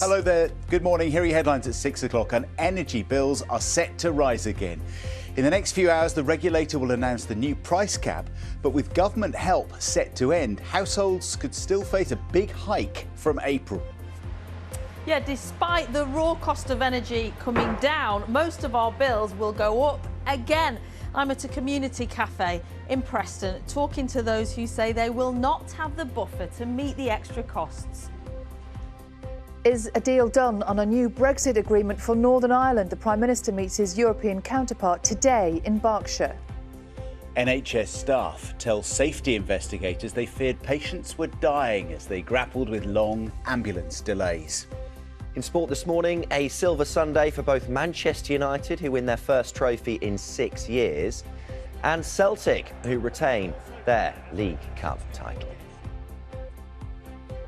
Hello there, good morning. Here are your headlines at 6 o'clock. And energy bills are set to rise again. In the next few hours, the regulator will announce the new price cap. But with government help set to end, households could still face a big hike from April. Yeah, despite the raw cost of energy coming down, most of our bills will go up again. I'm at a community cafe in Preston talking to those who say they will not have the buffer to meet the extra costs. Is a deal done on a new Brexit agreement for Northern Ireland? The Prime Minister meets his European counterpart today in Berkshire. NHS staff tell safety investigators they feared patients were dying as they grappled with long ambulance delays. In sport this morning, a silver Sunday for both Manchester United, who win their first trophy in 6 years, and Celtic, who retain their League Cup title.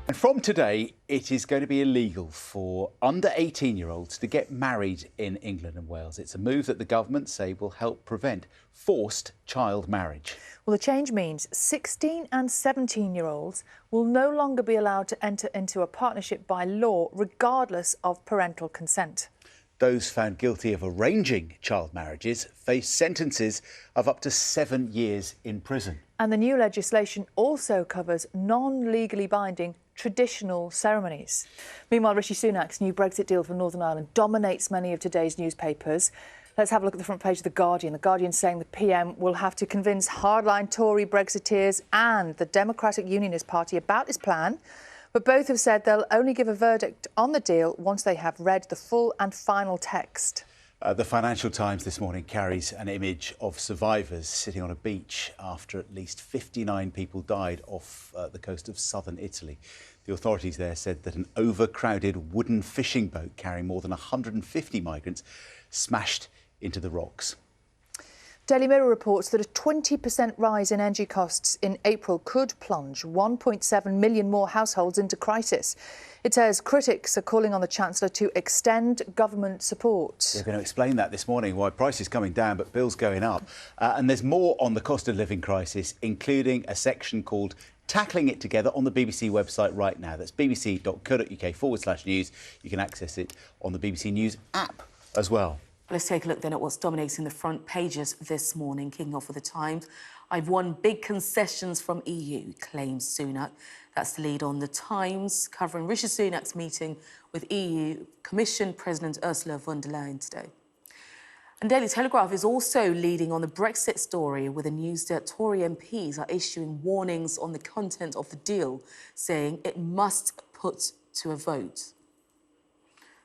And from today, it is going to be illegal for under 18-year-olds to get married in England and Wales. It's a move that the government say will help prevent forced child marriage. Well, the change means 16 and 17-year-olds will no longer be allowed to enter into a partnership by law, regardless of parental consent. Those found guilty of arranging child marriages face sentences of up to 7 years in prison. And the new legislation also covers non-legally binding traditional ceremonies. Meanwhile, Rishi Sunak's new Brexit deal for Northern Ireland dominates many of today's newspapers. Let's have a look at the front page of The Guardian. The Guardian saying the PM will have to convince hardline Tory Brexiteers and the Democratic Unionist Party about his plan. But both have said they'll only give a verdict on the deal once they have read the full and final text. The Financial Times this morning carries an image of survivors sitting on a beach after at least 59 people died off the coast of southern Italy. The authorities there said that an overcrowded wooden fishing boat carrying more than 150 migrants smashed into the rocks. Daily Mirror reports that a 20% rise in energy costs in April could plunge 1.7 million more households into crisis. It says critics are calling on the Chancellor to extend government support. We're going to explain that this morning, why prices coming down but bills going up. And there's more on the cost of living crisis, including a section called Tackling It Together on the BBC website right now. That's bbc.co.uk/news. You can access it on the BBC News app as well. Let's take a look then at what's dominating the front pages this morning. Kicking off with the Times. I've won big concessions from EU, claims Sunak. That's the lead on the Times, covering Rishi Sunak's meeting with EU Commission President Ursula von der Leyen today. And Daily Telegraph is also leading on the Brexit story, with the news that Tory MPs are issuing warnings on the content of the deal, saying it must put to a vote.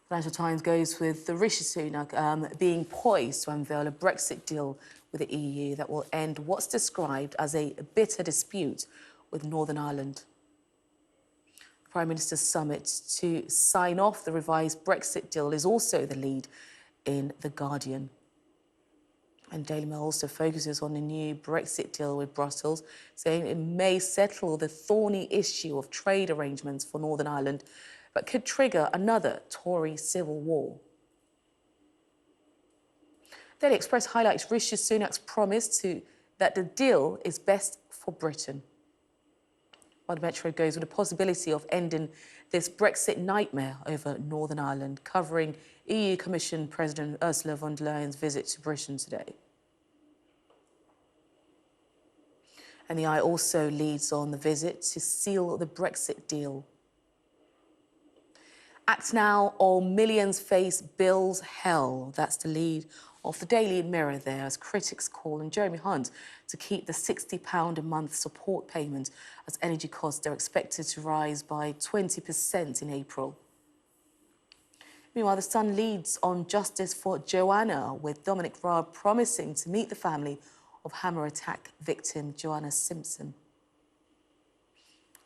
Financial Times goes with the Rishi Sunak being poised to unveil a Brexit deal with the EU that will end what's described as a bitter dispute with Northern Ireland. The Prime Minister's summit to sign off the revised Brexit deal is also the lead in The Guardian. And Daily Mail also focuses on the new Brexit deal with Brussels, saying it may settle the thorny issue of trade arrangements for Northern Ireland, but could trigger another Tory civil war. Daily Express highlights Rishi Sunak's promise that the deal is best for Britain. While the Metro goes with the possibility of ending this Brexit nightmare over Northern Ireland, covering EU Commission President Ursula von der Leyen's visit to Britain today. And the Eye also leads on the visit to seal the Brexit deal. Act now or millions face bills hell. That's the lead of the Daily Mirror there, as critics call on Jeremy Hunt to keep the £60 a month support payment, as energy costs are expected to rise by 20% in April. Meanwhile, The Sun leads on justice for Joanna, with Dominic Raab promising to meet the family of hammer attack victim Joanna Simpson.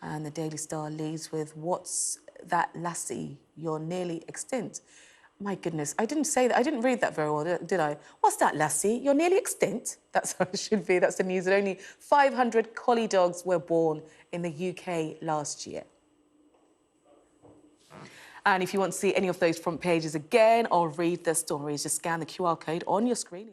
And the Daily Star leads with what's that, Lassie? You're nearly extinct. My goodness, I didn't say that. I didn't read that very well, did I? What's that, Lassie? You're nearly extinct? That's how it should be. That's the news that only 500 collie dogs were born in the UK last year. And if you want to see any of those front pages again or read the stories, just scan the QR code on your screen.